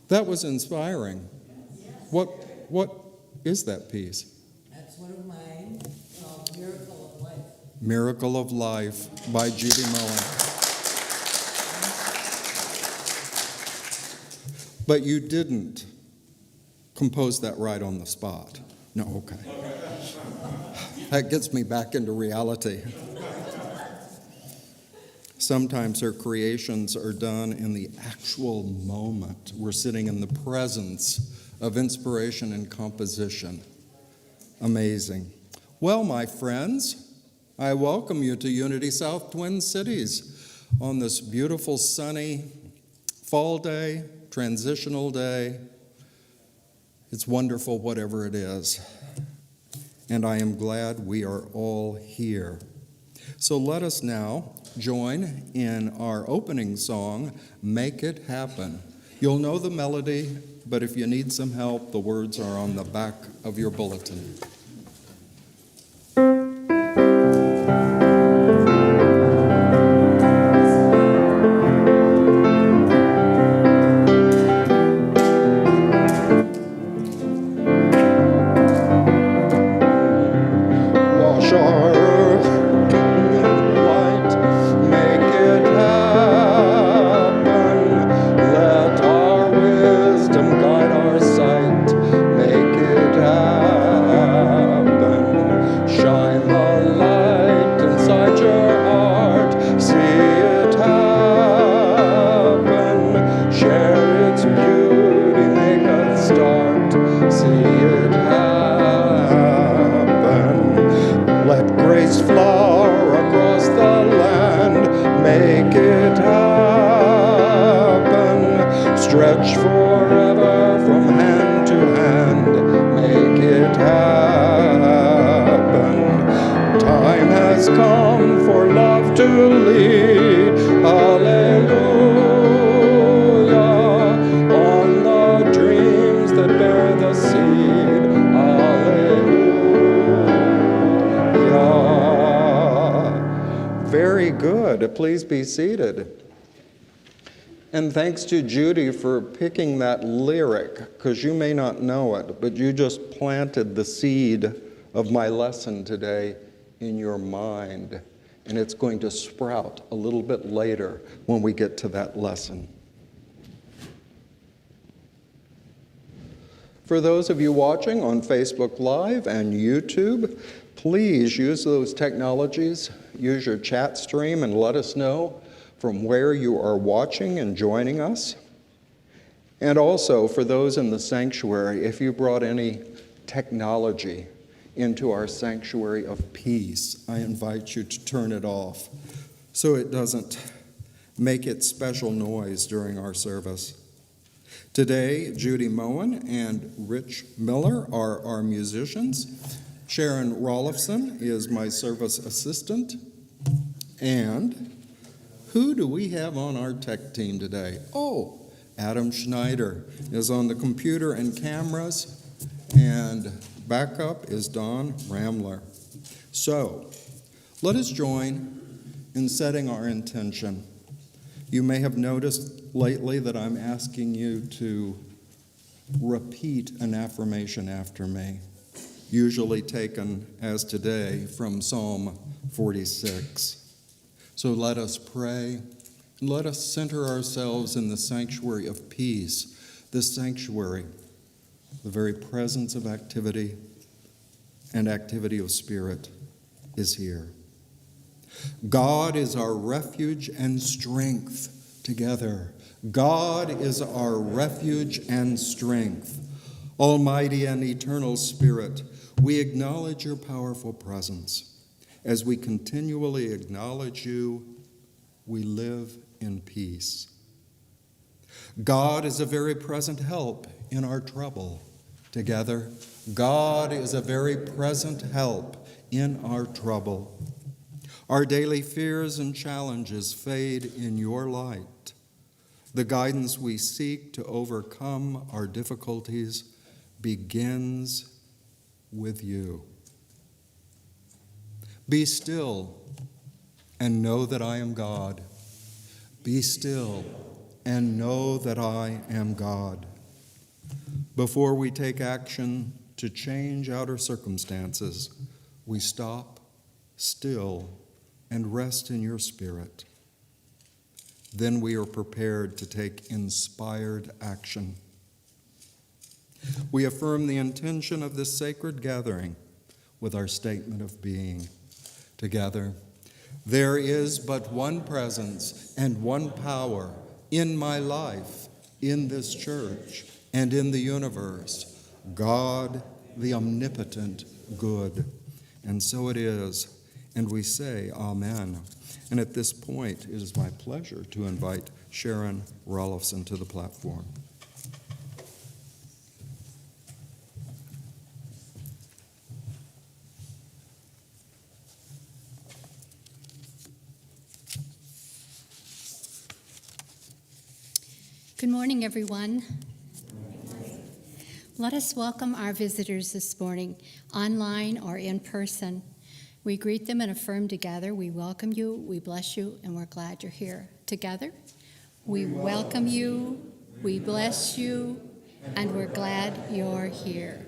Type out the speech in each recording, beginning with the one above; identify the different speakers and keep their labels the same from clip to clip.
Speaker 1: That was inspiring. What is that piece?
Speaker 2: That's one of mine, called Miracle of Life.
Speaker 1: Miracle of Life by Judy Moen. But you didn't compose that right on the spot. No, okay. That gets me back into reality. Sometimes her creations are done in the actual moment. We're sitting in the presence of inspiration and composition. Amazing. Well, my friends, I welcome you to Unity South Twin Cities on this beautiful sunny fall day, transitional day. It's wonderful whatever it is. And I am glad we are all here. So let us now join in our opening song, Make It Happen. You'll know the melody, but if you need some help, the words are on the back of your bulletin. Stretch forever from hand to hand, make it happen. Time has come for love to lead, hallelujah, on the dreams that bear the seed, hallelujah. Very good, please be seated. And thanks to Judy for picking that lyric, because you may not know it, but you just planted the seed of my lesson today in your mind. And it's going to sprout a little bit later when we get to that lesson. For those of you watching on Facebook Live and YouTube, please use those technologies. Use your chat stream and let us know from where you are watching and joining us. And also for those in the sanctuary, if you brought any technology into our sanctuary of peace, I invite you to turn it off so it doesn't make its special noise during our service. Today, Judy Moen and Rich Miller are our musicians. Sharon Rollefson is my service assistant. And who do we have on our tech team today? Oh, Adam Schneider is on the computer and cameras, and backup is Don Ramler. So, let us join in setting our intention. You may have noticed lately that I'm asking you to repeat an affirmation after me, usually taken as today from Psalm 46. So let us pray, and let us center ourselves in the sanctuary of peace, this sanctuary, the very presence of activity and activity of spirit is here. God is our refuge and strength together. God is our refuge and strength. Almighty and eternal Spirit, we acknowledge your powerful presence. As we continually acknowledge you, we live in peace. God is a very present help in our trouble. Together, God is a very present help in our trouble. Our daily fears and challenges fade in your light. The guidance we seek to overcome our difficulties begins with you. Be still and know that I am God. Be still and know that I am God. Before we take action to change outer circumstances, we stop, still, and rest in your Spirit. Then we are prepared to take inspired action. We affirm the intention of this sacred gathering with our statement of being. Together, there is but one presence and one power in my life, in this church, and in the universe, God, the omnipotent good. And so it is, and we say amen. And at this point, it is my pleasure to invite Sharon Rollefson to the platform.
Speaker 3: Good morning, everyone. Let us welcome our visitors this morning, online or in person. We greet them and affirm together, we welcome you, we bless you, and we're glad you're here. Together, we welcome you, we bless you, and we're glad you're here.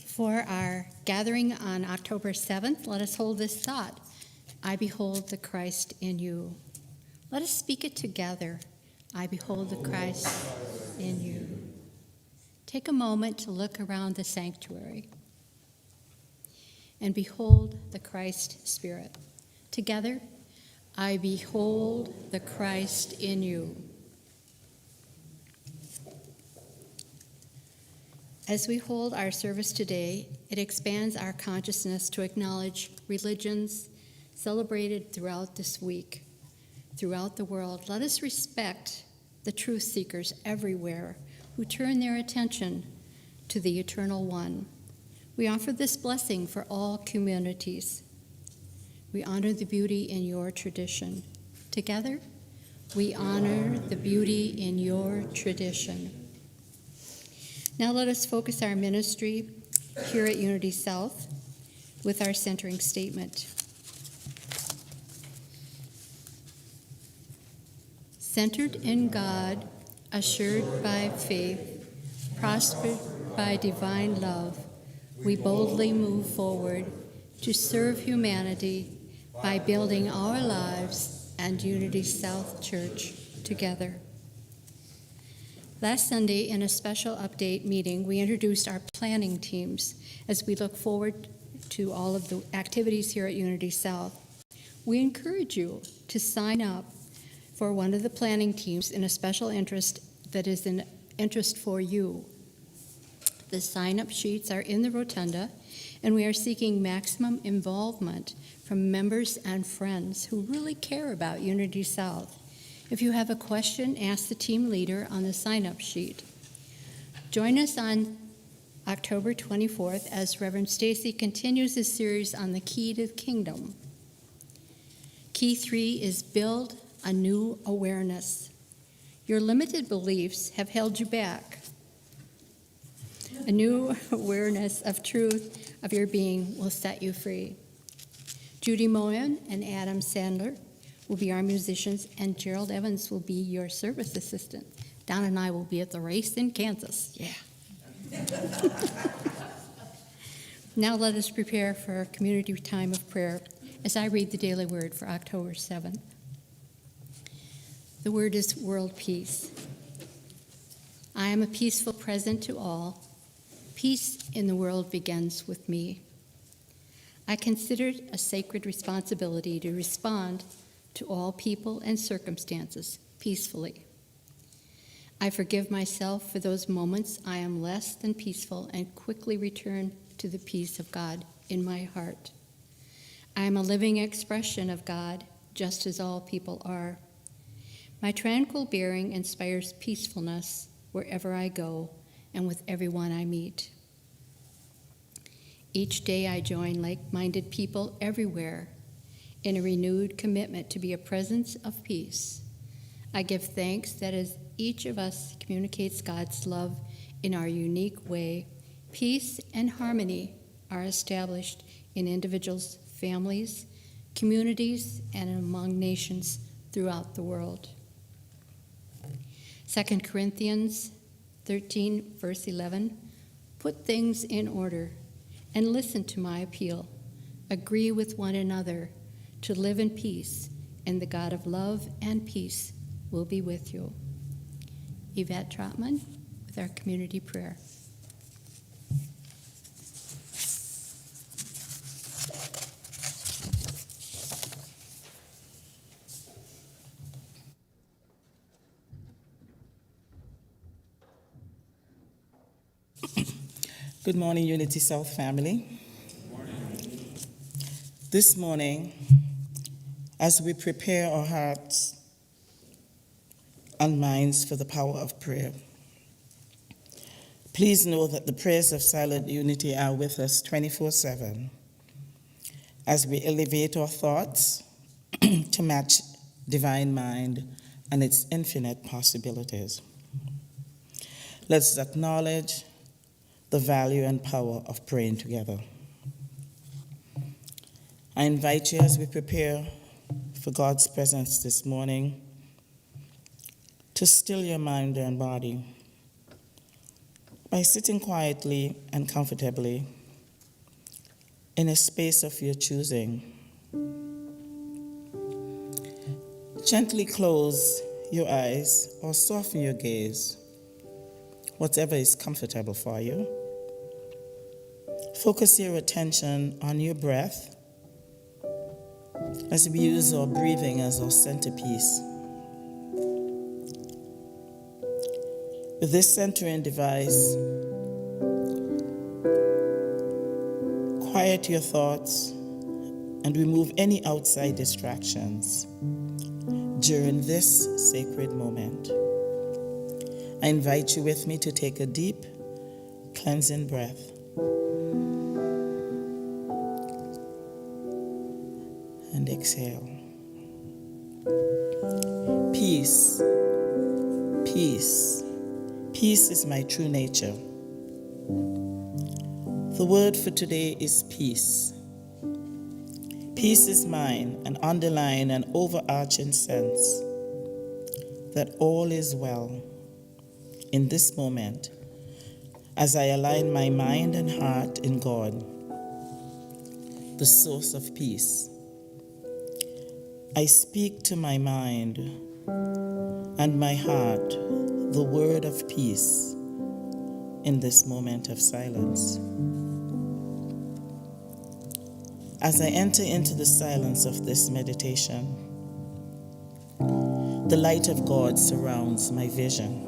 Speaker 3: For our gathering on October 7th, let us hold this thought. I behold the Christ in you. Let us speak it together. I behold the Christ in you. Take a moment to look around the sanctuary and behold the Christ Spirit. Together, I behold the Christ in you. As we hold our service today, it expands our consciousness to acknowledge religions celebrated throughout this week, throughout the world. Let us respect the truth seekers everywhere who turn their attention to the Eternal One. We offer this blessing for all communities. We honor the beauty in your tradition. Together, we honor the beauty in your tradition. Now let us focus our ministry here at Unity South with our centering statement. Centered in God, assured by faith, prospered by divine love, we boldly move forward to serve humanity by building our lives and Unity South Church together. Last Sunday, in a special update meeting, we introduced our planning teams as we look forward to all of the activities here at Unity South. We encourage you to sign up for one of the planning teams in a special interest that is an interest for you. The sign-up sheets are in the rotunda, and we are seeking maximum involvement from members and friends who really care about Unity South. If you have a question, ask the team leader on the sign-up sheet. Join us on October 24th as Reverend Stacey continues his series on the key to the kingdom. Key 3 is build a new awareness. Your limited beliefs have held you back. A new awareness of truth of your being will set you free. Judy Moen and Adam Sandler will be our musicians, and Gerald Evans will be your service assistant. Don and I will be at the race in Kansas. Yeah. Now let us prepare for our community time of prayer as I read the daily word for October 7th. The word is world peace. I am a peaceful present to all. Peace in the world begins with me. I consider it a sacred responsibility to respond to all people and circumstances peacefully. I forgive myself for those moments I am less than peaceful and quickly return to the peace of God in my heart. I am a living expression of God, just as all people are. My tranquil bearing inspires peacefulness wherever I go and with everyone I meet. Each day I join like-minded people everywhere in a renewed commitment to be a presence of peace. I give thanks that as each of us communicates God's love in our unique way, peace and harmony are established in individuals, families, communities, and among nations throughout the world. 2 Corinthians 13, verse 11, put things in order and listen to my appeal. Agree with one another to live in peace, and the God of love and peace will be with you. Yvette Trotman with our community prayer.
Speaker 4: Good morning, Unity South family.
Speaker 5: Good morning.
Speaker 4: This morning, as we prepare our hearts and minds for the power of prayer, please know that the prayers of Silent Unity are with us 24/7 as we elevate our thoughts to match divine mind and its infinite possibilities. Let's acknowledge the value and power of praying together. I invite you as we prepare for God's presence this morning to still your mind and body by sitting quietly and comfortably in a space of your choosing. Gently close your eyes or soften your gaze, whatever is comfortable for you. Focus your attention on your breath as we use our breathing as our centerpiece. With this centering device, quiet your thoughts and remove any outside distractions during this sacred moment. I invite you with me to take a deep, cleansing breath. And exhale. Peace, peace, peace is my true nature. The word for today is peace. Peace is mine, an underlying and overarching sense that all is well in this moment as I align my mind and heart in God, the source of peace. I speak to my mind and my heart the word of peace in this moment of silence. As I enter into the silence of this meditation, the light of God surrounds my vision.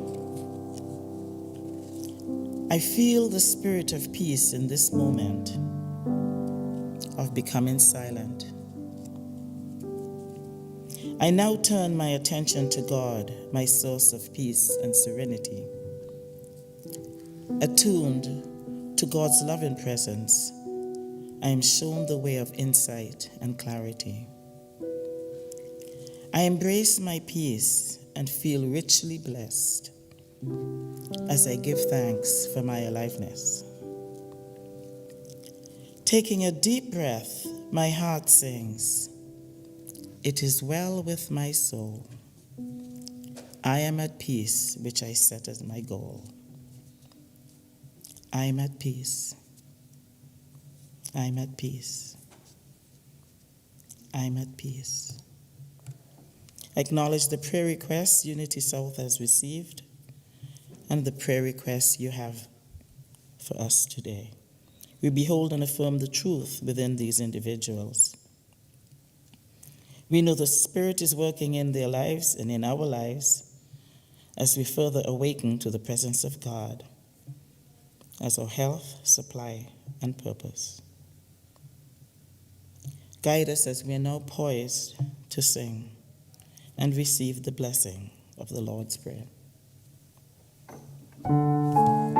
Speaker 4: I feel the spirit of peace in this moment of becoming silent. I now turn my attention to God, my source of peace and serenity. Attuned to God's loving presence, I am shown the way of insight and clarity. I embrace my peace and feel richly blessed as I give thanks for my aliveness. Taking a deep breath, my heart sings, "It is well with my soul. I am at peace, which I set as my goal. I am at peace. I am at peace. I am at peace." Acknowledge the prayer requests Unity South has received and the prayer requests you have for us today. We behold and affirm the truth within these individuals. We know the Spirit is working in their lives and in our lives as we further awaken to the presence of God as our health, supply, and purpose. Guide us as we are now poised to sing and receive the blessing of the Lord's Prayer.
Speaker 5: Hallowed be thy name.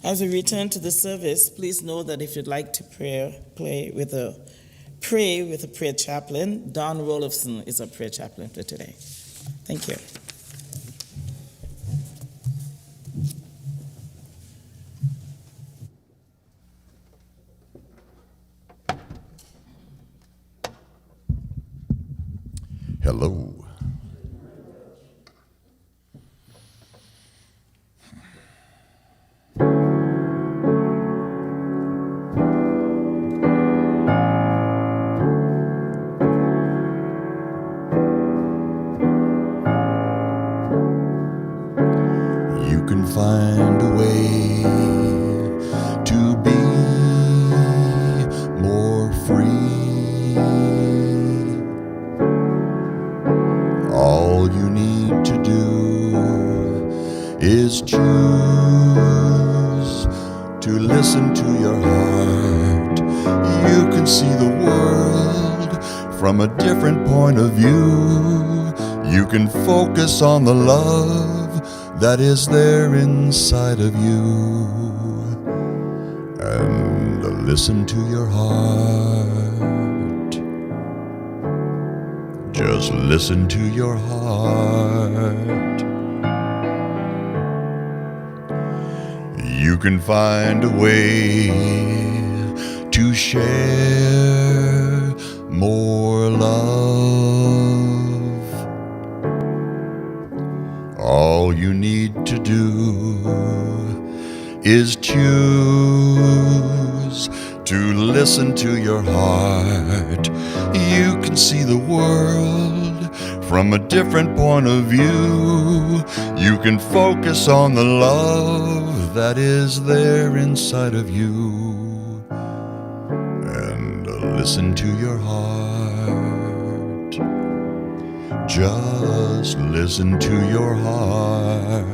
Speaker 4: As we return to the service, please know that if you'd like to pray with a prayer chaplain, Don Rollefson is our prayer chaplain for today. Thank you.
Speaker 5: Hello. You can find a way to be more free. All you need to do is choose to listen to your heart. You can see the world from a different point of view. You can focus on the love that is there inside of you. And listen to your heart. Just listen to your heart. You can find a way to share more love. All you need to do is choose to listen to your heart. You can see the world from a different point of view. You can focus on the love that is there inside of you. And listen to your heart. Just listen to your heart.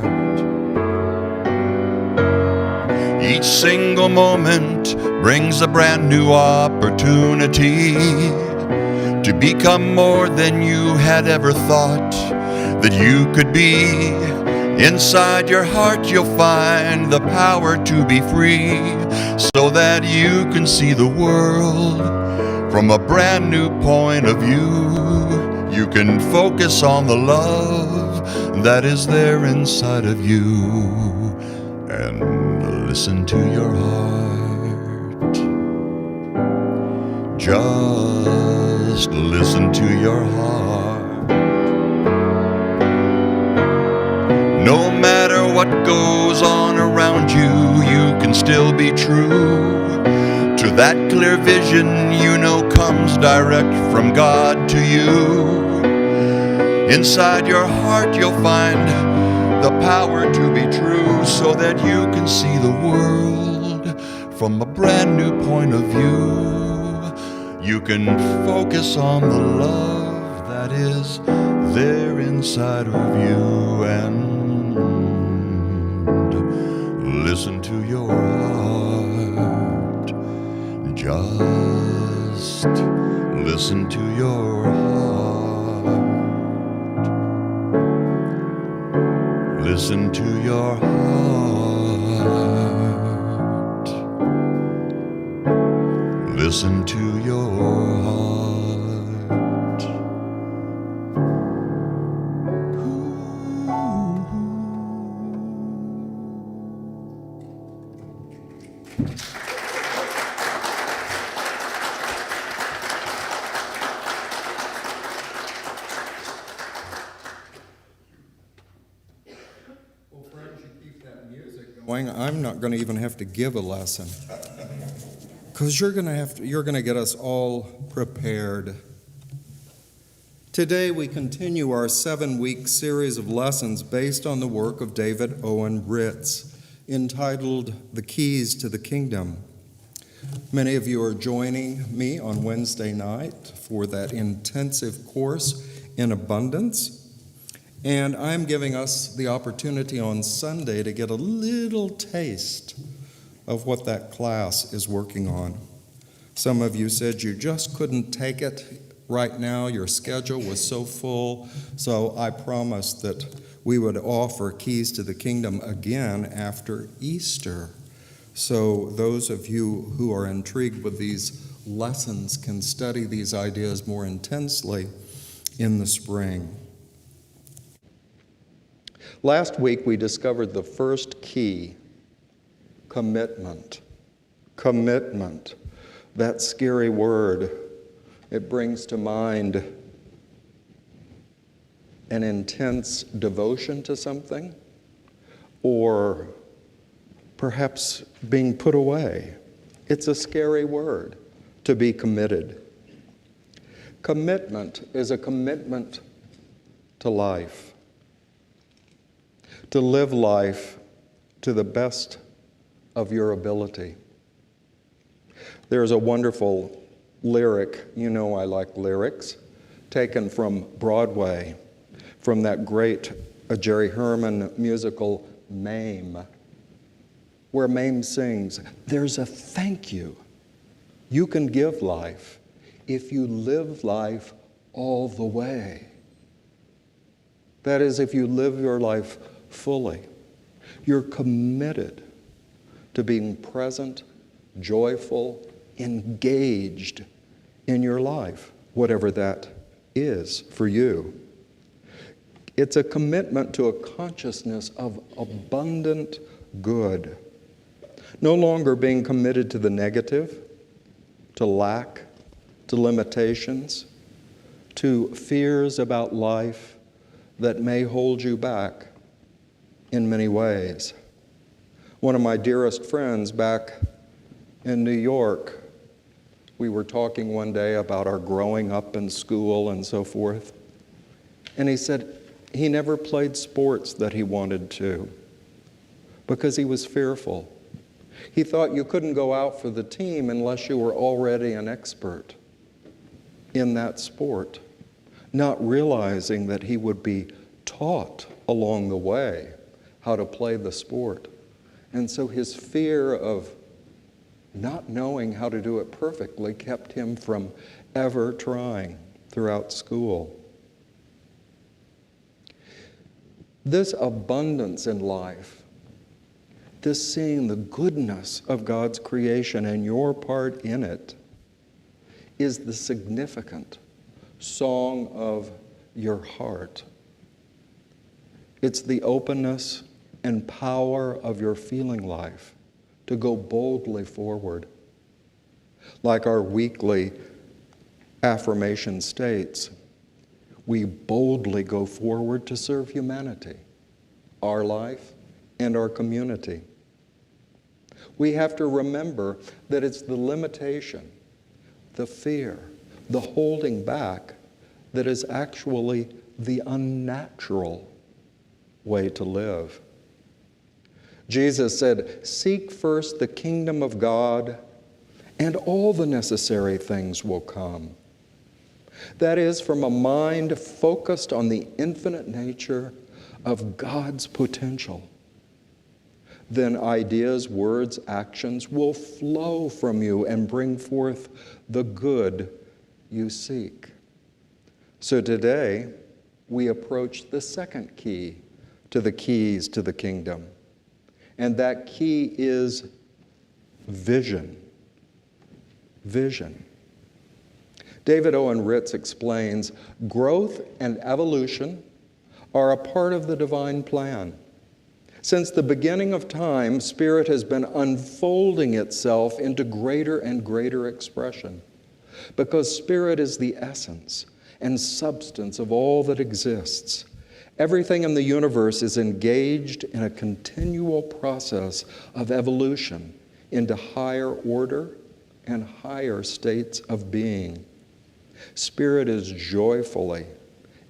Speaker 5: Each single moment brings a brand new opportunity to become more than you had ever thought that you could be. Inside your heart you'll find the power to be free, so that you can see the world from a brand new point of view. You can focus on the love that is there inside of you. And listen to your heart. Just listen to your heart. No matter what goes on around you, you can still be true to that clear vision you know comes direct from God to you. Inside your heart you'll find the power to be true, so that you can see the world from a brand new point of view. You can focus on the love that is there inside of you, and listen to your heart. Just listen to your heart. Listen to your heart. Listen to your heart.
Speaker 1: I'm not going to even have to give a lesson, because you're going to get us all prepared. Today we continue our 7-week series of lessons based on the work of David Owen Ritz, entitled The Keys to the Kingdom. Many of you are joining me on Wednesday night for that intensive course in abundance. And I'm giving us the opportunity on Sunday to get a little taste of what that class is working on. Some of you said you just couldn't take it right now. Your schedule was so full. So I promised that we would offer Keys to the Kingdom again after Easter. So those of you who are intrigued with these lessons can study these ideas more intensely in the spring. Last week we discovered the first key, commitment. Commitment, that scary word. It brings to mind an intense devotion to something, or perhaps being put away. It's a scary word, to be committed. Commitment is a commitment to life, to live life to the best of your ability. There's a wonderful lyric, you know I like lyrics, taken from Broadway, from that great Jerry Herman musical, Mame, where Mame sings, "There's a thank you you can give life if you live life all the way." That is, if you live your life fully, you're committed to being present, joyful, engaged in your life, whatever that is for you. It's a commitment to a consciousness of abundant good, no longer being committed to the negative, to lack, to limitations, to fears about life that may hold you back in many ways. One of my dearest friends back in New York, we were talking one day about our growing up in school and so forth, and he said he never played sports that he wanted to because he was fearful. He thought you couldn't go out for the team unless you were already an expert in that sport, not realizing that he would be taught along the way how to play the sport. And so his fear of not knowing how to do it perfectly kept him from ever trying throughout school. This abundance in life, this seeing the goodness of God's creation and your part in it, is the significant song of your heart. It's the openness and power of your feeling life to go boldly forward. Like our weekly affirmation states, we boldly go forward to serve humanity, our life, and our community. We have to remember that it's the limitation, the fear, the holding back that is actually the unnatural way to live. Jesus said, "Seek first the kingdom of God, and all the necessary things will come." That is, from a mind focused on the infinite nature of God's potential. Then ideas, words, actions will flow from you and bring forth the good you seek. So today, we approach the second key to the keys to the kingdom. And that key is vision. Vision. David Owen Ritz explains, growth and evolution are a part of the divine plan. Since the beginning of time, Spirit has been unfolding itself into greater and greater expression, because Spirit is the essence and substance of all that exists. Everything in the universe is engaged in a continual process of evolution into higher order and higher states of being. Spirit is joyfully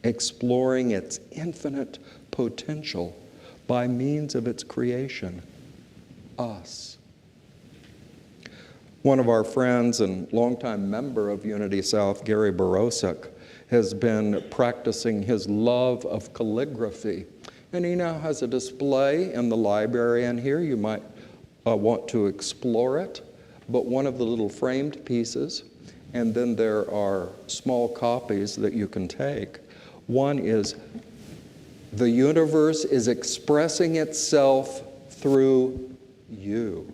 Speaker 1: exploring its infinite potential by means of its creation, us. One of our friends and longtime member of Unity South, Gary Borosik, has been practicing his love of calligraphy. And he now has a display in the library, and here you might want to explore it. But one of the little framed pieces, and then there are small copies that you can take. One is, the universe is expressing itself through you.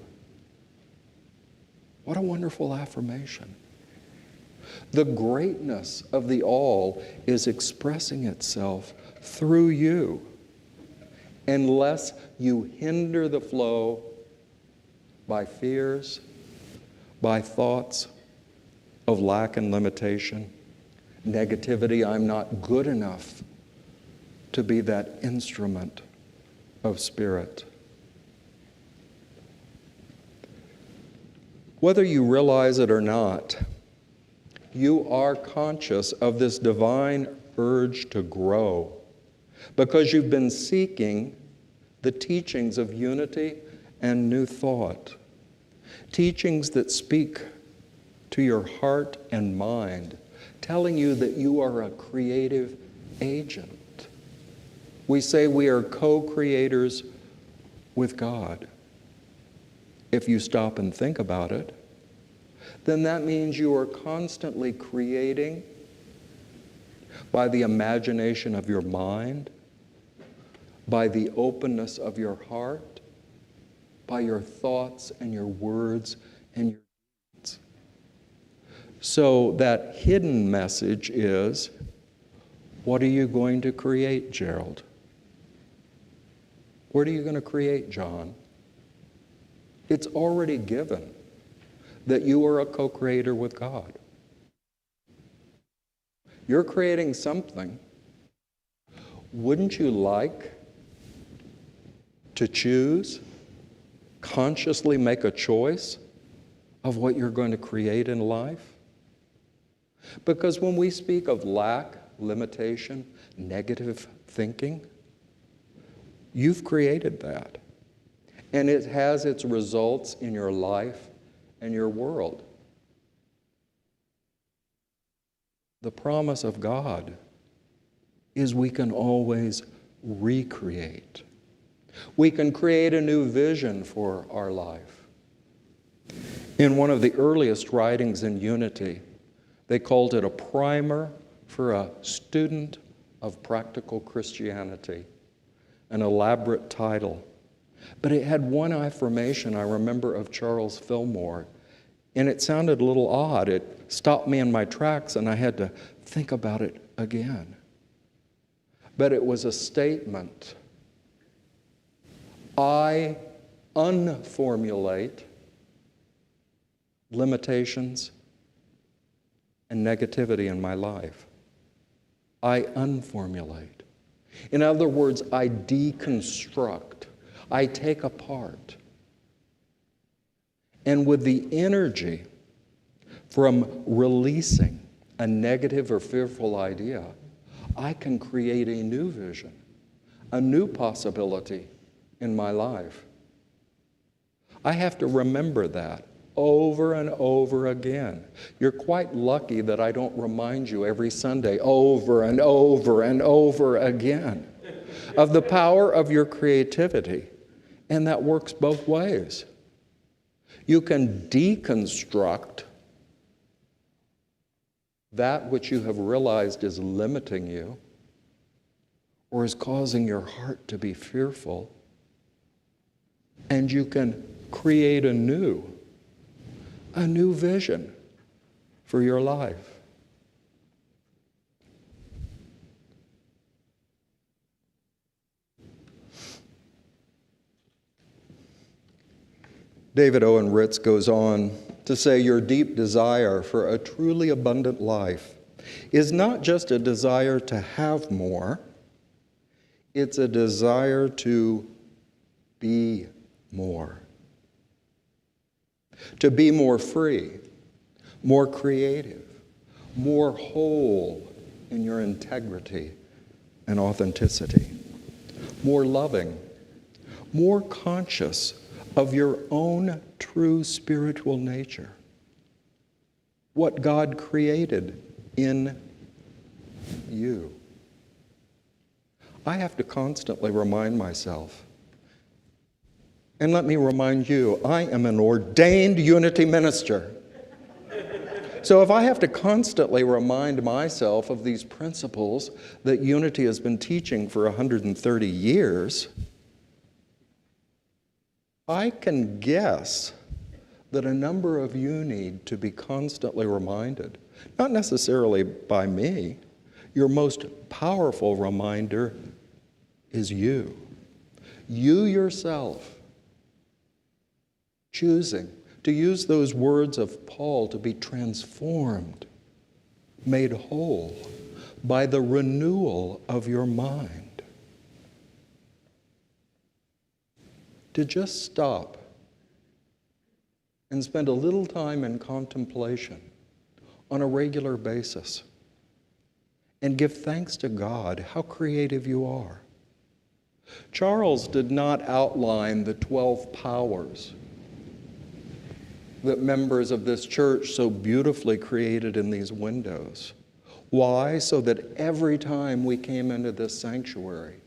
Speaker 1: What a wonderful affirmation. The greatness of the all is expressing itself through you, unless you hinder the flow by fears, by thoughts of lack and limitation, negativity. I'm not good enough to be that instrument of spirit. Whether you realize it or not, you are conscious of this divine urge to grow because you've been seeking the teachings of unity and new thought, teachings that speak to your heart and mind, telling you that you are a creative agent. We say we are co-creators with God. If you stop and think about it, then that means you are constantly creating by the imagination of your mind, by the openness of your heart, by your thoughts and your words and your deeds. So that hidden message is, what are you going to create, Gerald? What are you going to create, John? It's already given that you are a co-creator with God. You're creating something. Wouldn't you like to choose, consciously make a choice of what you're going to create in life? Because when we speak of lack, limitation, negative thinking, you've created that. And it has its results in your life and your world. The promise of God is we can always recreate. We can create a new vision for our life. In one of the earliest writings in Unity, they called it a primer for a student of practical Christianity, an elaborate title. But it had one affirmation I remember of Charles Fillmore, and it sounded a little odd. It stopped me in my tracks, and I had to think about it again. But it was a statement. I unformulate limitations and negativity in my life. I unformulate. In other words, I deconstruct. I take apart. And with the energy from releasing a negative or fearful idea, I can create a new vision, a new possibility in my life. I have to remember that over and over again. You're quite lucky that I don't remind you every Sunday over and over and over again of the power of your creativity. And that works both ways. You can deconstruct that which you have realized is limiting you or is causing your heart to be fearful, and you can create a new vision for your life. David Owen Ritz goes on to say, your deep desire for a truly abundant life is not just a desire to have more, it's a desire to be more. To be more free, more creative, more whole in your integrity and authenticity, more loving, more conscious of your own true spiritual nature, what God created in you. I have to constantly remind myself, and let me remind you, I am an ordained Unity minister. So if I have to constantly remind myself of these principles that Unity has been teaching for 130 years, I can guess that a number of you need to be constantly reminded, not necessarily by me. Your most powerful reminder is you. You yourself choosing to use those words of Paul to be transformed, made whole by the renewal of your mind. To just stop and spend a little time in contemplation on a regular basis and give thanks to God how creative you are. Charles did not outline the 12 powers that members of this church so beautifully created in these windows. Why? So that every time we came into this sanctuary,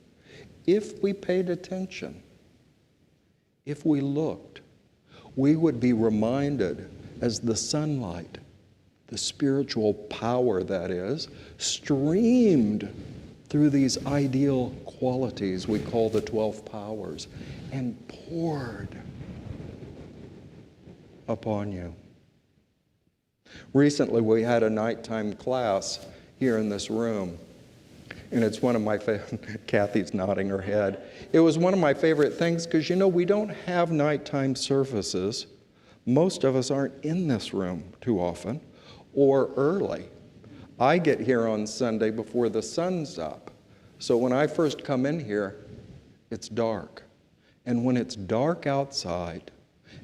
Speaker 1: if we paid attention, if we looked, we would be reminded as the sunlight, the spiritual power that is, streamed through these ideal qualities we call the 12 powers and poured upon you. Recently, we had a nighttime class here in this room, and it's one of my Kathy's nodding her head. It was one of my favorite things because, we don't have nighttime services. Most of us aren't in this room too often or early. I get here on Sunday before the sun's up. So when I first come in here, it's dark. And when it's dark outside,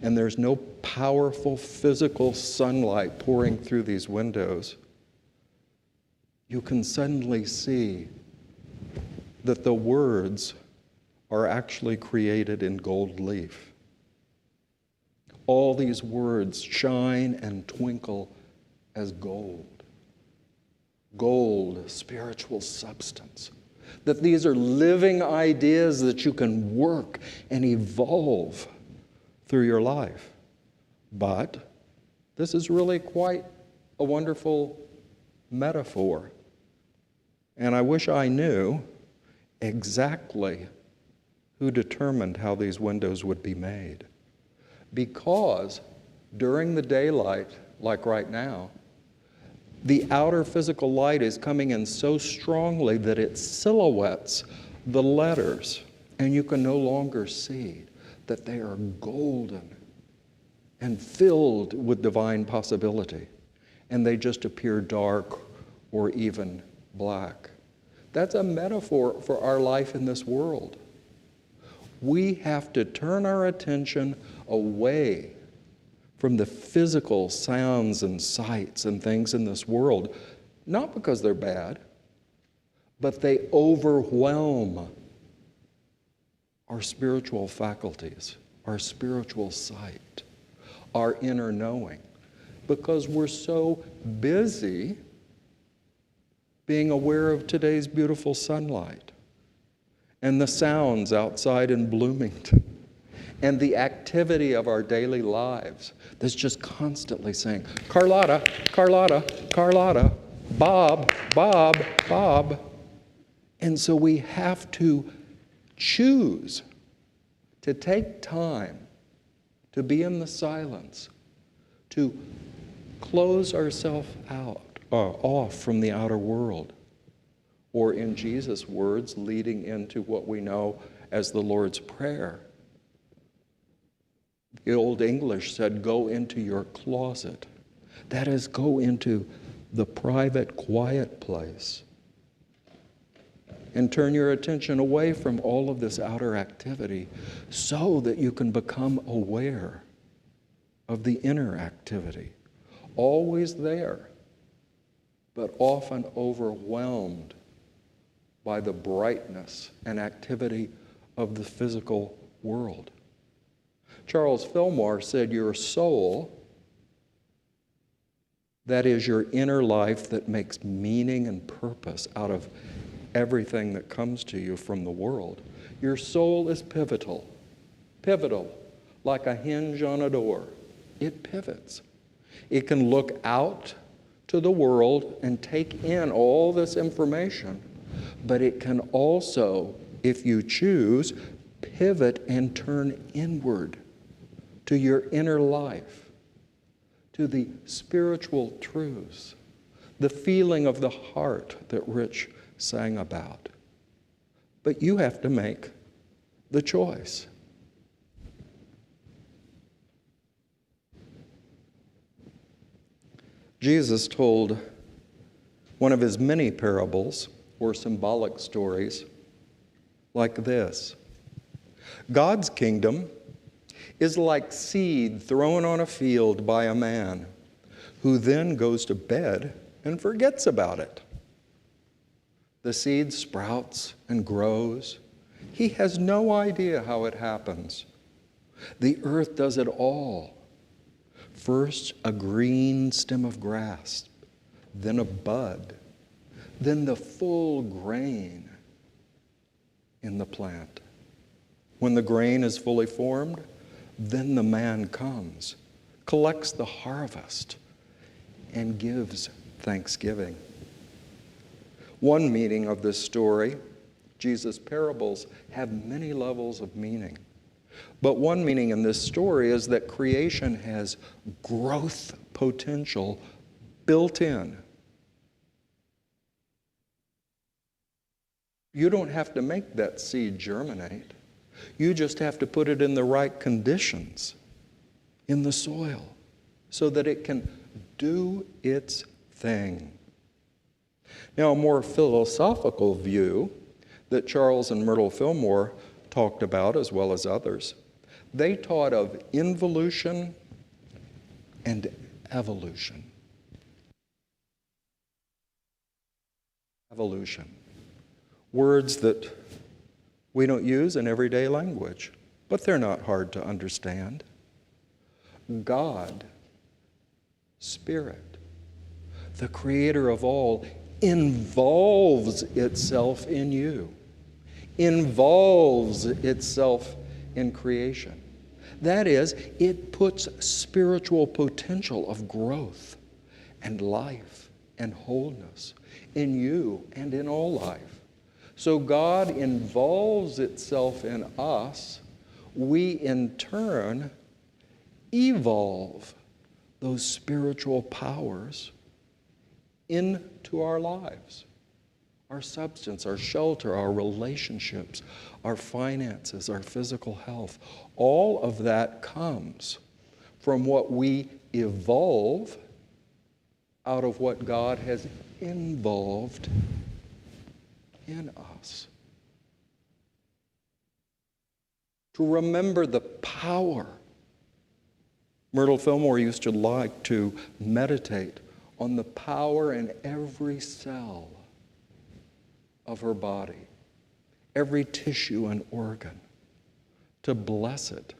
Speaker 1: and there's no powerful physical sunlight pouring through these windows, you can suddenly see that the words are actually created in gold leaf. All these words shine and twinkle as gold. Gold, spiritual substance. That these are living ideas that you can work and evolve through your life. But this is really quite a wonderful metaphor. And I wish I knew exactly who determined how these windows would be made. Because during the daylight, like right now, the outer physical light is coming in so strongly that it silhouettes the letters, and you can no longer see that they are golden and filled with divine possibility, and they just appear dark or even black. That's a metaphor for our life in this world. We have to turn our attention away from the physical sounds and sights and things in this world, not because they're bad, but they overwhelm our spiritual faculties, our spiritual sight, our inner knowing, because we're so busy being aware of today's beautiful sunlight and the sounds outside in Bloomington and the activity of our daily lives that's just constantly saying, Carlotta, Carlotta, Carlotta, Bob, Bob, Bob. And so we have to choose to take time to be in the silence, to close ourselves off from the outer world, or in Jesus' words, leading into what we know as the Lord's Prayer. The Old English said, go into your closet. That is, go into the private, quiet place and turn your attention away from all of this outer activity so that you can become aware of the inner activity. Always there, but often overwhelmed by the brightness and activity of the physical world. Charles Fillmore said, your soul, that is your inner life that makes meaning and purpose out of everything that comes to you from the world. Your soul is pivotal, like a hinge on a door. It pivots. It can look out to the world and take in all this information, but it can also, if you choose, pivot and turn inward to your inner life, to the spiritual truths, the feeling of the heart that Rich sang about. But you have to make the choice. Jesus told one of his many parables or symbolic stories like this. God's kingdom is like seed thrown on a field by a man who then goes to bed and forgets about it. The seed sprouts and grows. He has no idea how it happens. The earth does it all. First, a green stem of grass, then a bud, then the full grain in the plant. When the grain is fully formed, then the man comes, collects the harvest, and gives thanksgiving. One meaning of this story, Jesus' parables have many levels of meaning. But one meaning in this story is that creation has growth potential built in. You don't have to make that seed germinate. You just have to put it in the right conditions in the soil so that it can do its thing. Now, a more philosophical view that Charles and Myrtle Fillmore talked about, as well as others, they taught of involution and evolution. Evolution. Words that we don't use in everyday language, but they're not hard to understand. God, Spirit, the creator of all, involves itself in you, involves itself in creation. That is, it puts spiritual potential of growth and life and wholeness in you and in all life. So God involves itself in us. We, in turn, evolve those spiritual powers into our lives, our substance, our shelter, our relationships, our finances, our physical health. All of that comes from what we evolve out of what God has involved in us. To remember the power. Myrtle Fillmore used to like to meditate on the power in every cell of her body, every tissue and organ, to bless it,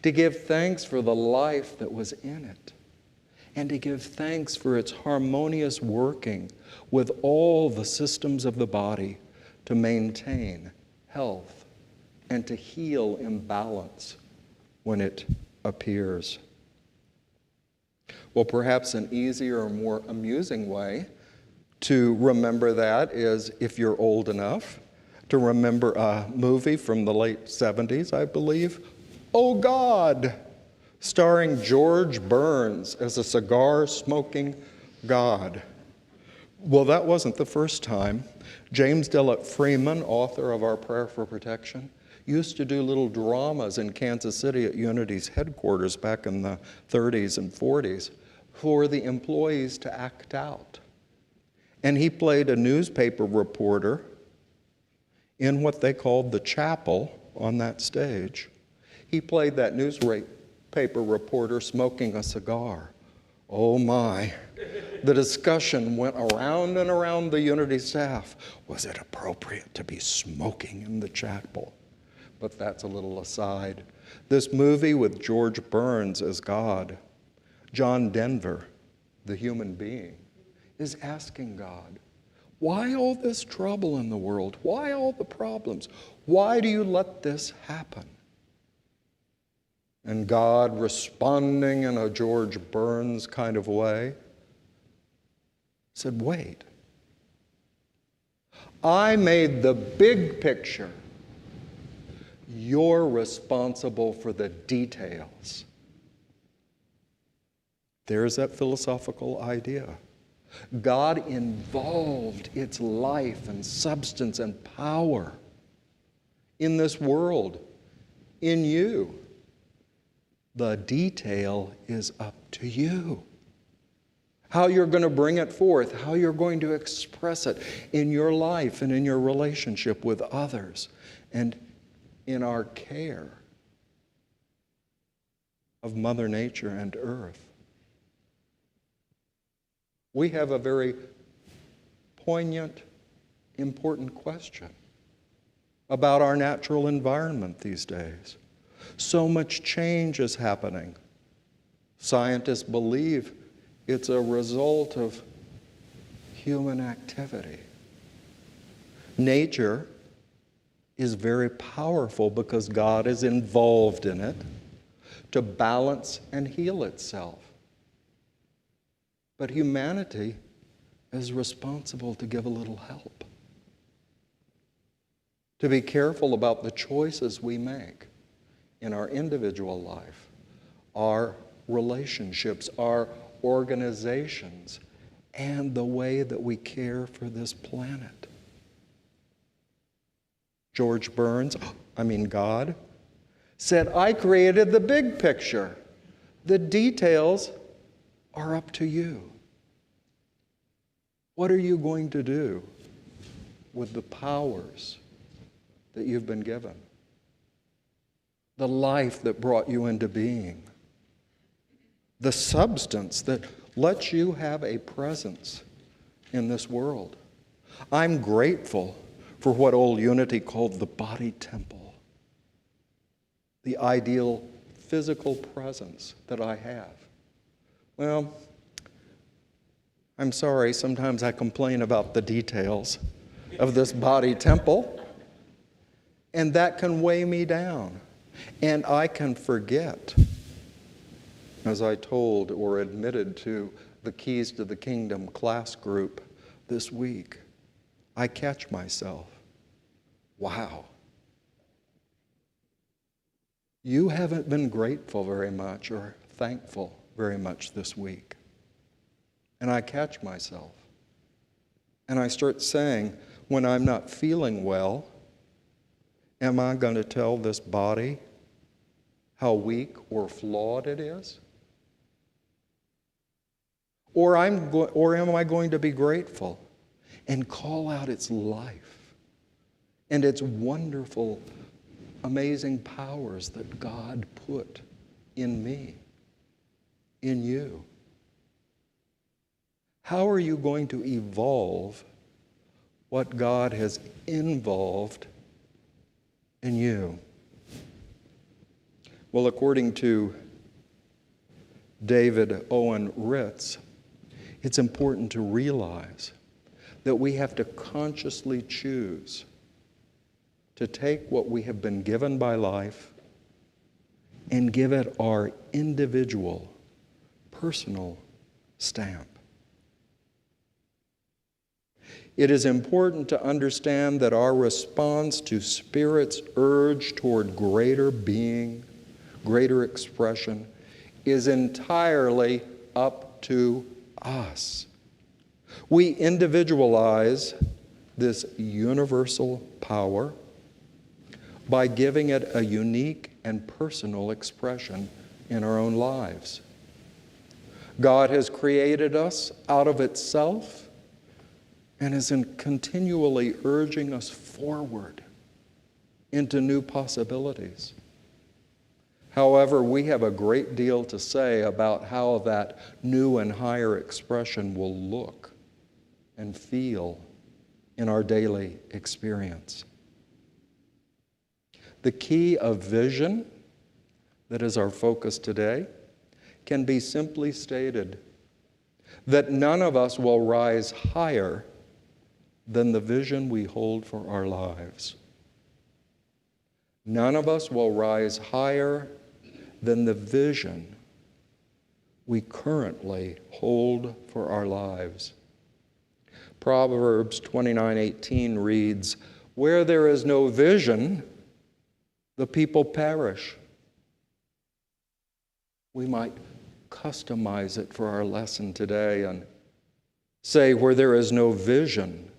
Speaker 1: to give thanks for the life that was in it, and to give thanks for its harmonious working with all the systems of the body to maintain health and to heal imbalance when it appears. Well, perhaps an easier or more amusing way to remember that is, if you're old enough, to remember a movie from the late 70s, I believe, Oh God, starring George Burns as a cigar-smoking God. Well, that wasn't the first time. James Dillett Freeman, author of Our Prayer for Protection, used to do little dramas in Kansas City at Unity's headquarters back in the 30s and 40s for the employees to act out. And he played a newspaper reporter in what they called the chapel on that stage. He played that newspaper reporter smoking a cigar. Oh my. The discussion went around and around the Unity staff. Was it appropriate to be smoking in the chapel? But that's a little aside. This movie with George Burns as God, John Denver, the human being, is asking God, why all this trouble in the world? Why all the problems? Why do you let this happen? And God, responding in a George Burns kind of way, said, wait. I made the big picture. You're responsible for the details. There's that philosophical idea. God involved its life and substance and power in this world, in you. The detail is up to you. How you're going to bring it forth, how you're going to express it in your life and in your relationship with others and in our care of Mother Nature and Earth. We have a very poignant, important question about our natural environment these days. So much change is happening. Scientists believe it's a result of human activity. Nature is very powerful because God is involved in it to balance and heal itself. But humanity is responsible to give a little help, to be careful about the choices we make in our individual life, our relationships, our organizations, and the way that we care for this planet. God, said, I created the big picture. The details are up to you. What are you going to do with the powers that you've been given? The life that brought you into being? The substance that lets you have a presence in this world? I'm grateful for what old Unity called the body temple, the ideal physical presence that I have. Well, I'm sorry, sometimes I complain about the details of this body temple, and that can weigh me down, and I can forget, as I told or admitted to the Keys to the Kingdom class group this week. I catch myself. Wow. You haven't been grateful very much or thankful very much this week. And I catch myself. And I start saying, when I'm not feeling well, am I going to tell this body how weak or flawed it is? Or am I going to be grateful and call out its life and its wonderful, amazing powers that God put in me, in you? How are you going to evolve what God has involved in you? Well, according to David Owen Ritz, it's important to realize that we have to consciously choose to take what we have been given by life and give it our individual, personal stamp. It is important to understand that our response to Spirit's urge toward greater being, greater expression, is entirely up to us. We individualize this universal power by giving it a unique and personal expression in our own lives. God has created us out of itself and is continually urging us forward into new possibilities. However, we have a great deal to say about how that new and higher expression will look and feel in our daily experience. The key of vision, that is our focus today, can be simply stated that none of us will rise higher than the vision we hold for our lives. None of us will rise higher than the vision we currently hold for our lives. Proverbs 29:18 reads, "Where there is no vision, the people perish." We might customize it for our lesson today and say, where there is no vision,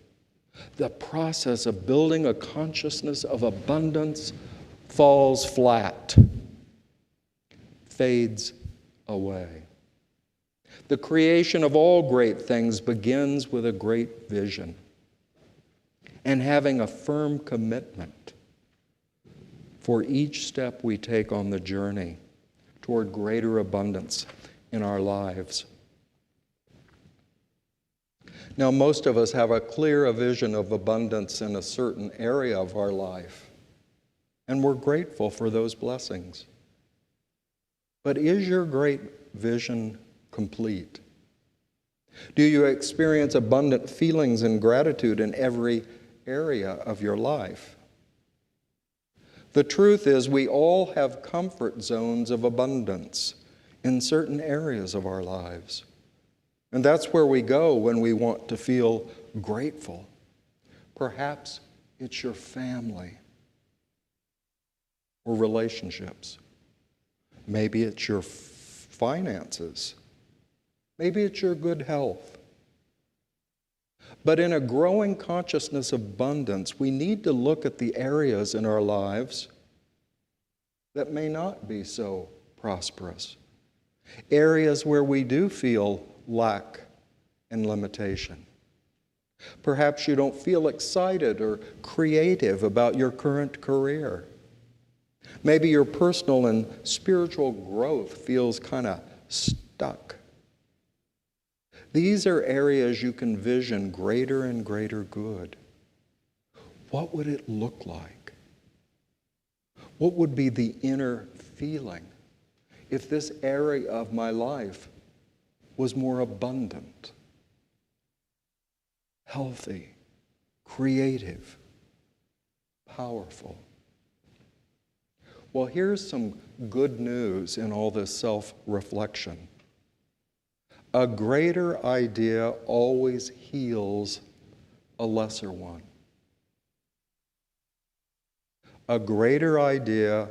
Speaker 1: the process of building a consciousness of abundance falls flat, fades away. The creation of all great things begins with a great vision and having a firm commitment for each step we take on the journey toward greater abundance in our lives. Now, most of us have a clear vision of abundance in a certain area of our life, and we're grateful for those blessings. But is your great vision complete? Do you experience abundant feelings and gratitude in every area of your life? The truth is, we all have comfort zones of abundance in certain areas of our lives. And that's where we go when we want to feel grateful. Perhaps it's your family or relationships. Maybe it's your finances. Maybe it's your good health. But in a growing consciousness of abundance, we need to look at the areas in our lives that may not be so prosperous. Areas where we do feel lack and limitation. Perhaps you don't feel excited or creative about your current career. Maybe your personal and spiritual growth feels kind of stuck. These are areas you can vision greater and greater good. What would it look like? What would be the inner feeling if this area of my life was more abundant, healthy, creative, powerful? Well, here's some good news in all this self-reflection. A greater idea always heals a lesser one. A greater idea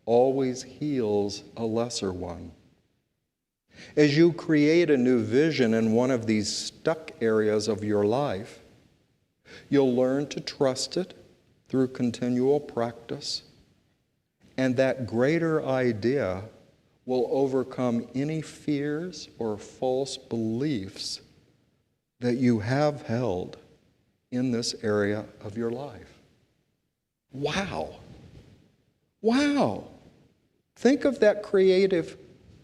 Speaker 1: always heals a lesser one. As you create a new vision in one of these stuck areas of your life, you'll learn to trust it through continual practice, and that greater idea will overcome any fears or false beliefs that you have held in this area of your life. Wow! Wow! Think of that creative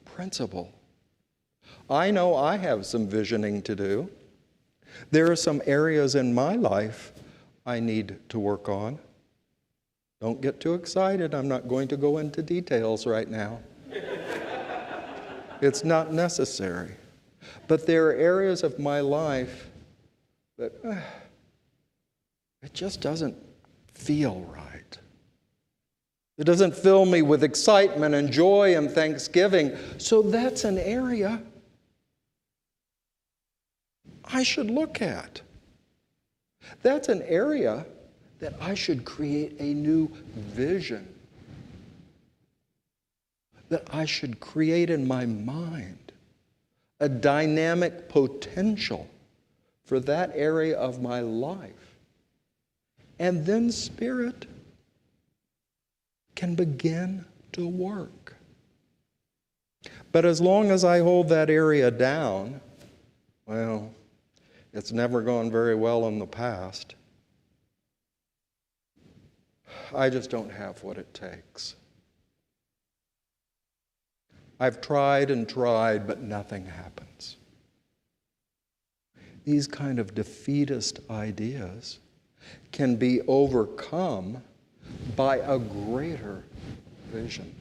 Speaker 1: principle. I know I have some visioning to do. There are some areas in my life I need to work on. Don't get too excited. I'm not going to go into details right now. It's not necessary. But there are areas of my life that it just doesn't feel right. It doesn't fill me with excitement and joy and thanksgiving. So that's an area I should look at. That's an area that I should create a new vision, that I should create in my mind a dynamic potential for that area of my life. And then Spirit can begin to work. But as long as I hold that area down, well, it's never gone very well in the past. I just don't have what it takes. I've tried and tried, but nothing happens. These kind of defeatist ideas can be overcome by a greater vision.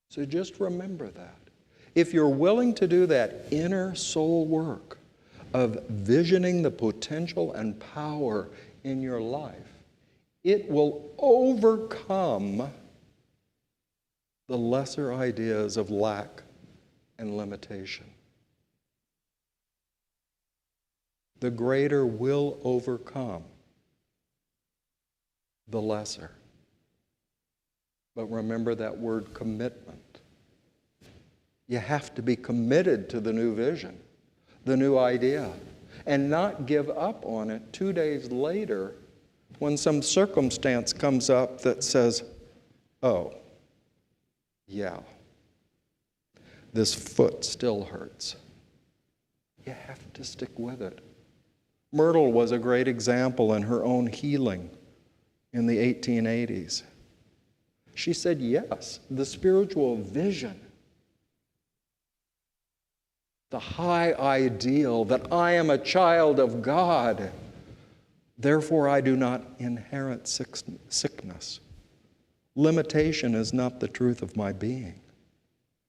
Speaker 1: So just remember that. If you're willing to do that inner soul work of visioning the potential and power in your life, it will overcome the lesser ideas of lack and limitation. The greater will overcome the lesser. But remember that word commitment. You have to be committed to the new vision, the new idea, and not give up on it 2 days later when some circumstance comes up that says, oh, yeah, this foot still hurts. You have to stick with it. Myrtle was a great example in her own healing in the 1880s. She said, yes, the spiritual vision, the high ideal that I am a child of God, therefore I do not inherit sickness. Limitation is not the truth of my being.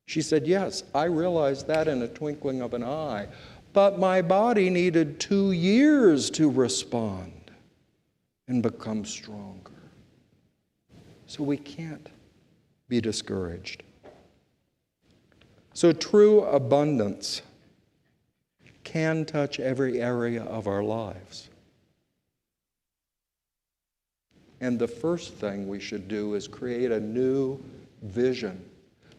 Speaker 1: She said, yes, I realized that in a twinkling of an eye, but my body needed 2 years to respond and become stronger. So we can't be discouraged. So true abundance can touch every area of our lives. And the first thing we should do is create a new vision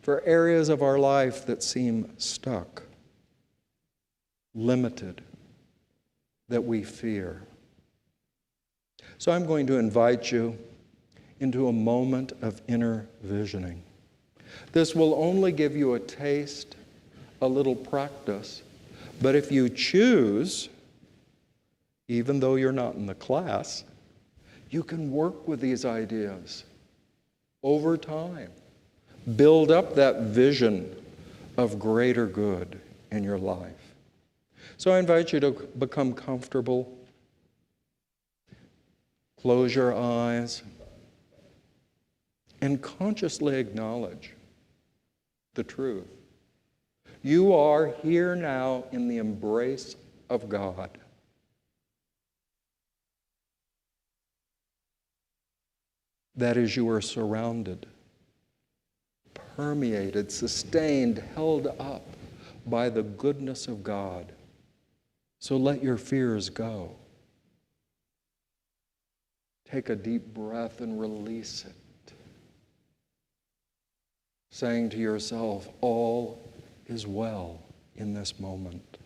Speaker 1: for areas of our life that seem stuck, limited, that we fear. So I'm going to invite you into a moment of inner visioning. This will only give you a taste, a little practice, but if you choose, even though you're not in the class, you can work with these ideas over time. Build up that vision of greater good in your life. So I invite you to become comfortable. Close your eyes and consciously acknowledge the truth. You are here now in the embrace of God. That is, you are surrounded, permeated, sustained, held up by the goodness of God. So let your fears go. Take a deep breath and release it, saying to yourself, all is well in this moment.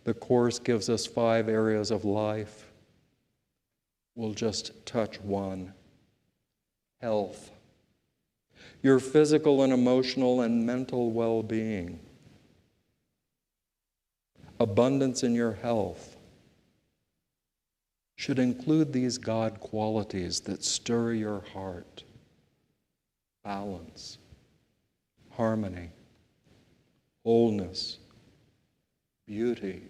Speaker 1: The Course gives us 5 areas of life. We'll just touch one. Health. Your physical and emotional and mental well-being. Abundance in your health should include these God qualities that stir your heart. Balance, harmony, wholeness, beauty,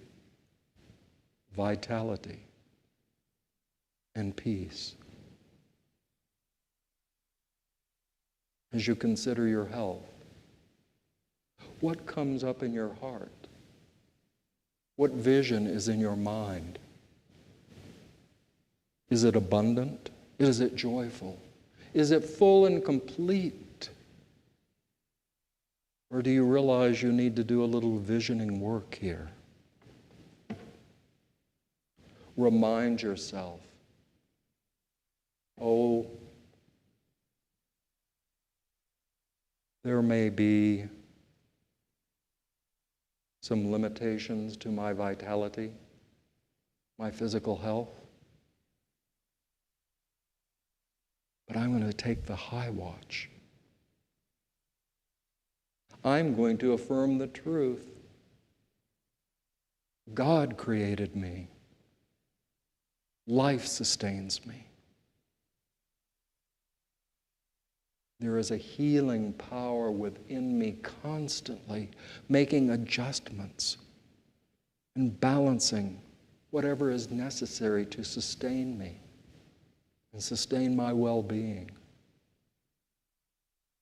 Speaker 1: vitality, and peace. As you consider your health, what comes up in your heart? What vision is in your mind? Is it abundant? Is it joyful? Is it full and complete? Or do you realize you need to do a little visioning work here? Remind yourself, oh, there may be some limitations to my vitality, my physical health, but I'm going to take the high watch. I'm going to affirm the truth. God created me. Life sustains me. There is a healing power within me constantly making adjustments and balancing whatever is necessary to sustain me and sustain my well-being.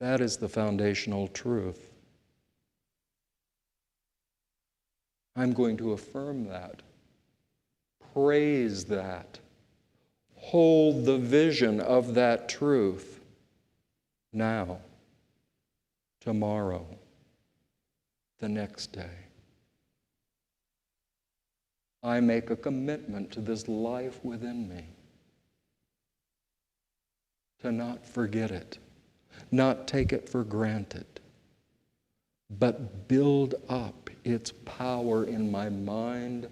Speaker 1: That is the foundational truth. I'm going to affirm that, praise that, hold the vision of that truth now, tomorrow, the next day. I make a commitment to this life within me. to not forget it, not take it for granted, but build up its power in my mind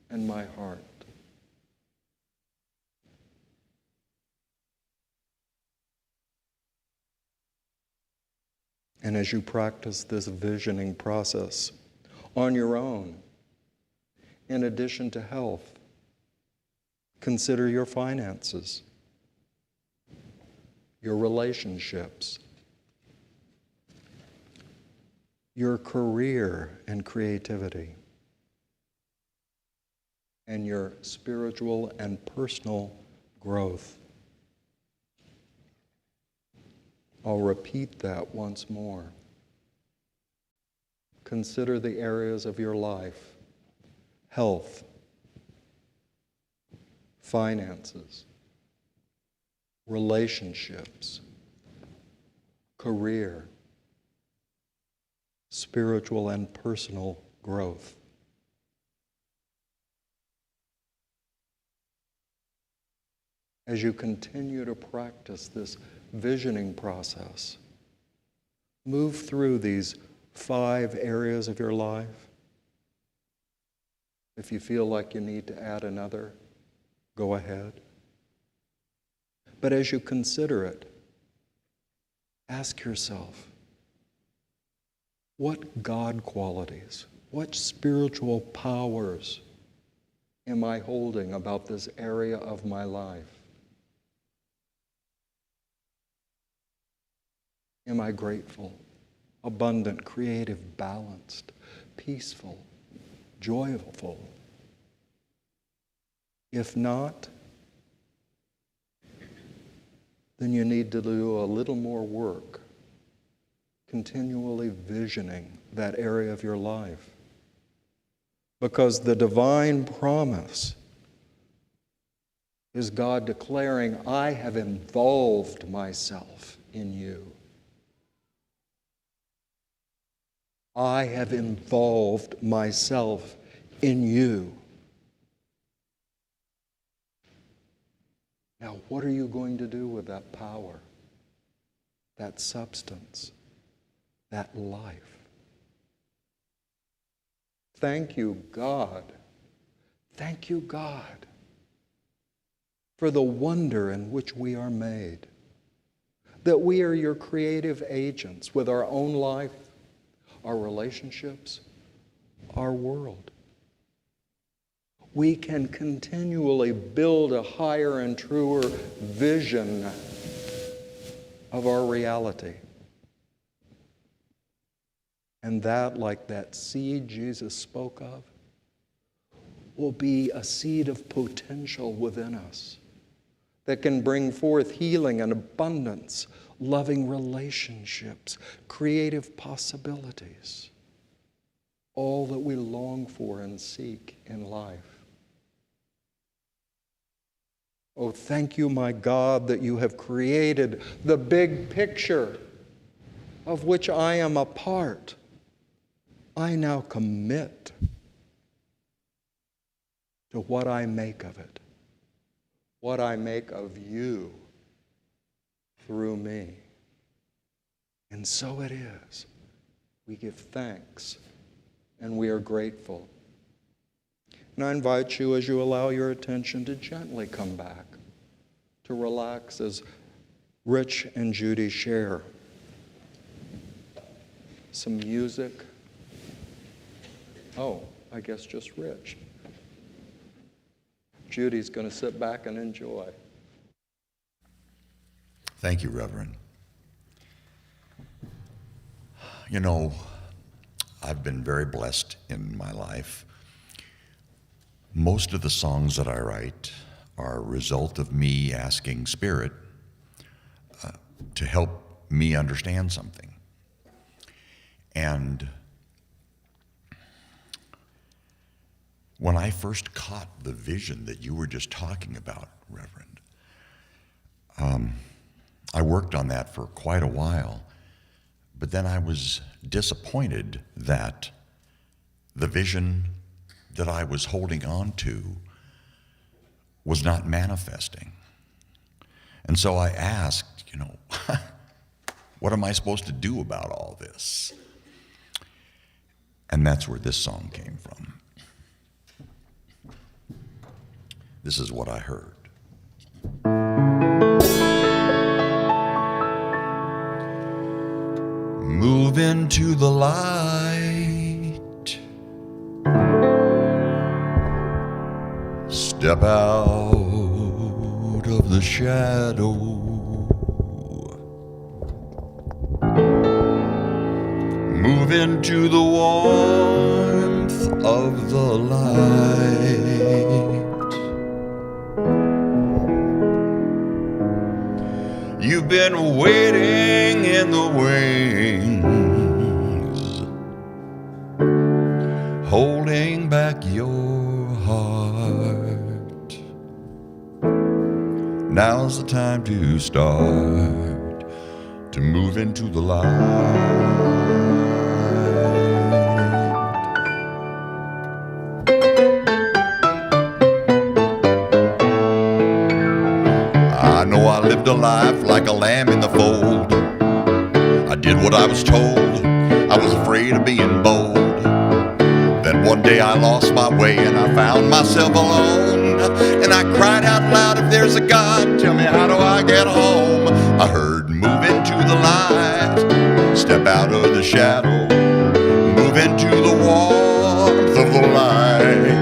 Speaker 1: and my heart. And as you practice this visioning process on your own, in addition to health, consider your finances, your relationships, your career and creativity, and your spiritual and personal growth. I'll repeat that once more. Consider the areas of your life: health, finances, relationships, career, spiritual and personal growth. As you continue to practice this visioning process, move through these 5 areas of your life. If you feel like you need to add another, go ahead. But as you consider it, ask yourself, what God qualities, what spiritual powers am I holding about this area of my life? Am I grateful, abundant, creative, balanced, peaceful, joyful? If not, then you need to do a little more work, continually visioning that area of your life. Because the divine promise is God declaring, I have involved myself in you. I have involved myself in you. Now, what are you going to do with that power, that substance, that life? Thank you, God. Thank you, God, for the wonder in which we are made, that we are your creative agents with our own life, our relationships, our world. We can continually build a higher and truer vision of our reality. And that, like that seed Jesus spoke of, will be a seed of potential within us that can bring forth healing and abundance, loving relationships, creative possibilities, all that we long for and seek in life. Oh, thank you, my God, that you have created the big picture of which I am a part. I now commit to what I make of it, what I make of you through me. And so it is. We give thanks and we are grateful. And I invite you, as you allow your attention, to gently come back, to relax as Rich and Judy share some music. Oh, I guess just Rich. Judy's going to sit back and enjoy.
Speaker 5: Thank you, Reverend. You know, I've been very blessed in my life. Most of the songs that I write are a result of me asking Spirit to help me understand something. And when I first caught the vision that you were just talking about, Reverend, I worked on that for quite a while, but then I was disappointed that the vision that I was holding on to was not manifesting. And so I asked what am I supposed to do about all this? And that's where this song came from. This is what I heard. Move into the light. Step out of the shadow. Move into the warmth of the light. You've been waiting in the wings, holding back your heart. Now's the time to start to move into the light. I know I lived a life like a lamb in the fold. I did what I was told. I was afraid of being bold. Then one day I lost my way and I found myself alone. And I cried out loud, if there's a God, tell me how do I get home? I heard move into the light, step out of the shadow, move into the warmth of the light.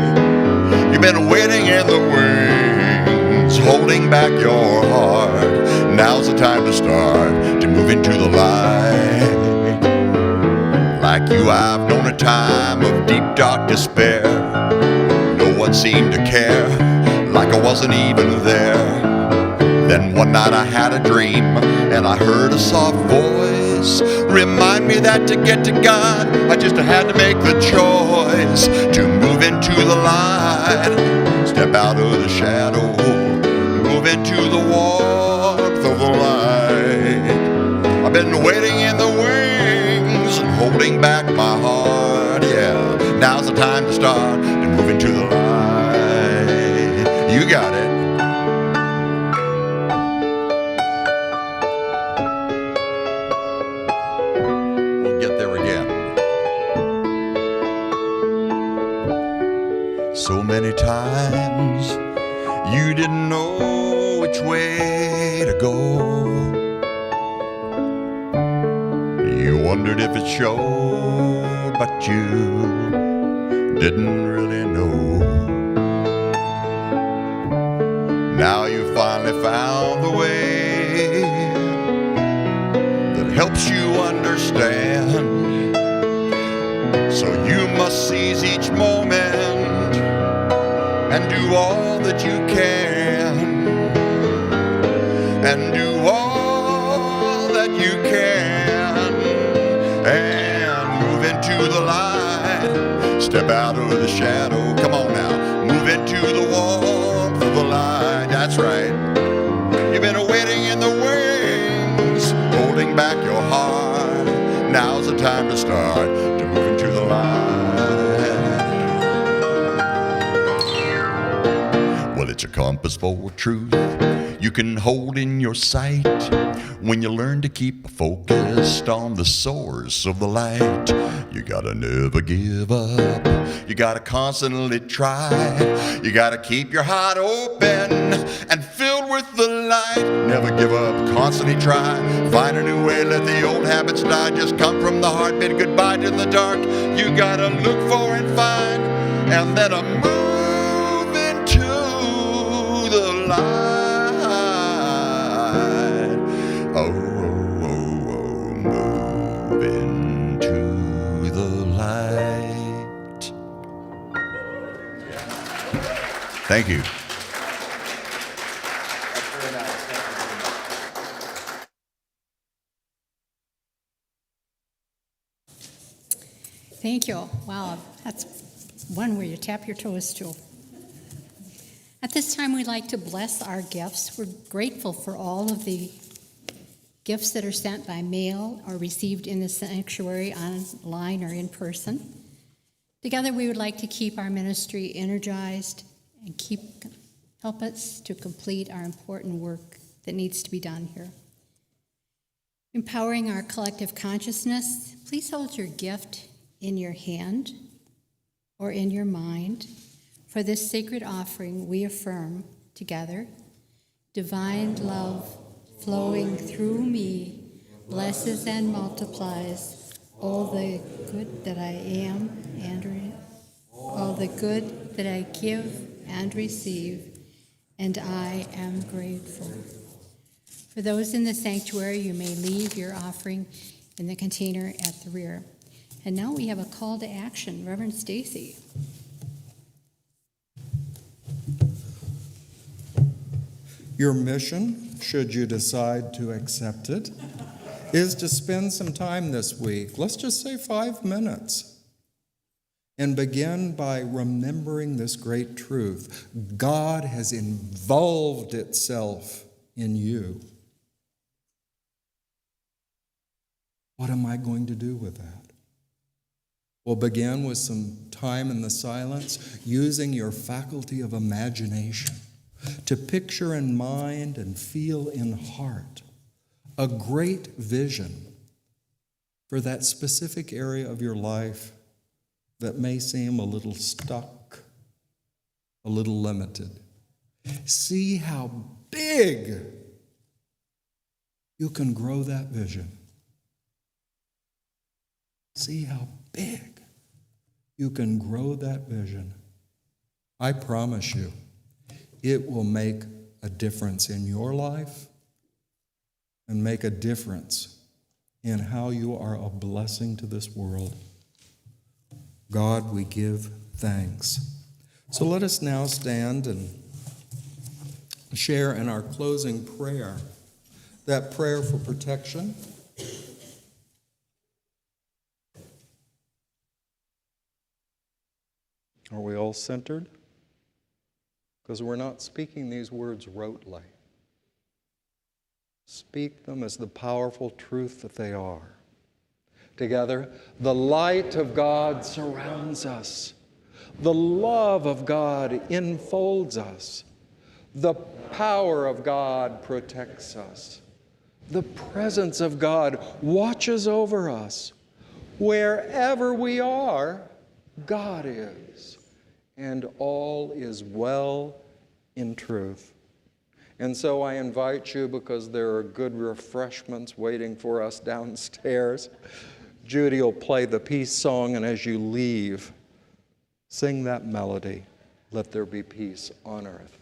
Speaker 5: You've been waiting in the wings, holding back your heart. Now's the time to start to move into the light. Like you, I've known a time of deep, dark despair. No one seemed to care, like I wasn't even there. Then one night I had a dream, and I heard a soft voice remind me that to get to God, I just had to make the choice to move into the light. Step out of the shadow, move into the warmth of the light. I've been waiting in the wings and holding back my heart. Yeah, now's the time to start to move into the light. You got it. We'll get there again. So many times you didn't know which way to go. You wondered if it showed, but you didn't really know. Now you finally found the way that helps you understand. So you must seize each moment and do all that you can, and do all that you can, and move into the light. Step out of the shadow, come on now, move into the warmth of the light. That's right. You've been waiting in the wings, holding back your heart. Now's the time to start to move into the light. Well, it's a compass for truth you can hold in your sight when you learn to keep focused on the source of the light. You gotta never give up. You gotta constantly try. You gotta keep your heart open and filled with the light. Never give up, constantly try. Find a new way, let the old habits die. Just come from the heart, bid goodbye to the dark. You gotta look for and find, and then move into the light. Oh, move into the light. Thank you.
Speaker 3: Thank you. Wow, that's one where you tap your toes to. At this time, we'd like to bless our gifts. We're grateful for all of the gifts that are sent by mail or received in the sanctuary, online or in person. Together, we would like to keep our ministry energized and help us to complete our important work that needs to be done here. Empowering our collective consciousness, please hold your gift in your hand or in your mind. For this sacred offering, we affirm together, divine love flowing through me blesses and multiplies all the good that I am and all the good that I give and receive, and I am grateful. For those in the sanctuary, you may leave your offering in the container at the rear. And now we have a call to action. Reverend Stacey.
Speaker 1: Your mission, should you decide to accept it, is to spend some time this week, let's just say 5 minutes, and begin by remembering this great truth. God has involved itself in you. What am I going to do with that? We'll begin with some time in the silence, using your faculty of imagination to picture in mind and feel in heart a great vision for that specific area of your life that may seem a little stuck, a little limited. See how big you can grow that vision. See how big you can grow that vision. I promise you, it will make a difference in your life and make a difference in how you are a blessing to this world. God, we give thanks. So let us now stand and share in our closing prayer, that prayer for protection. Are we all centered? Because we're not speaking these words rotely. Speak them as the powerful truth that they are. Together, the light of God surrounds us. The love of God enfolds us. The power of God protects us. The presence of God watches over us. Wherever we are, God is. And all is well in truth. And so I invite you, because there are good refreshments waiting for us downstairs. Judy will play the peace song, and as you leave, sing that melody, "Let there be peace on earth."